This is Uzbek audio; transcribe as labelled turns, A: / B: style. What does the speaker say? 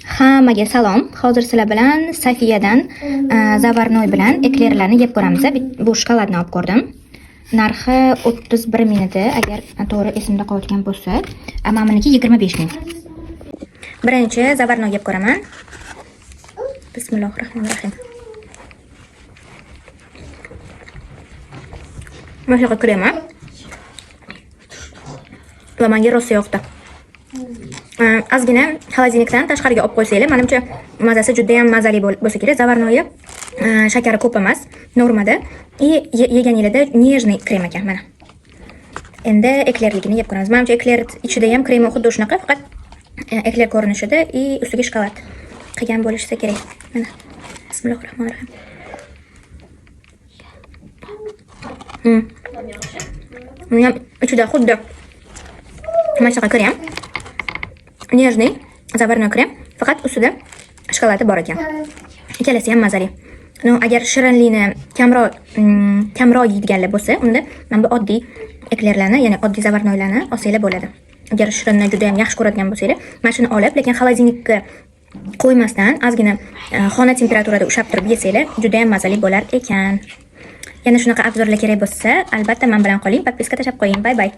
A: Hammaga salom. Hozir sizlar bilan Safiyadan zavarnoy bilan eklerlarni yeb ko'ramiz. Bu shokoladni olib ko'rdim. Narxi 31 ming edi, agar to'g'ri esimda qolgan bo'lsa. Ammo meniki 25 ming. Birinchi zavarnoy yeb ko'raman. Bismillahirrohmanirrohim. Mana krema. Va menga rosa yoqdi. Ozgina xolodilnikdan tashqariga olib qo'ysanglar, menimcha mazasi juda ham mazali bo'lsa kerak. Zavarnoyi shakari ko'p emas, normada. Yeganingizda nejniy krem ekan mana. Endi eklerligini yeb ko'ramiz. Menimcha ekler ichida ham krema xuddi shunaqa, faqat ekler ko'rinishida va ustiga shokolad qilgan bo'lishi kerak. Mana. Bismillahirrohmanirrohim. Mana ichida xuddi mana shunaqa krem. Nejniy zavarnoy krem, faqat ustida shokoladi bor ekan. Ikkalasi ham mazali. Agar shirinlikni kamroq yeydiganlar bo'lsa, unda mana bu oddiy eklerlarni, ya'ni oddiy zavarnoylarni olsanglar bo'ladi. Agar shirinni juda ham yaxshi ko'radigan bo'lsanglar, mana shuni olib, lekin xolodilnikka qo'ymasdan ozgina xona temperaturada ushlab turib yesanglar, juda ham mazali bo'lar ekan. Yana shunaqa obzorlar kerak bo'lsa, albatta men bilan qoling, podpiska tashlab qo'ying. Bye bye.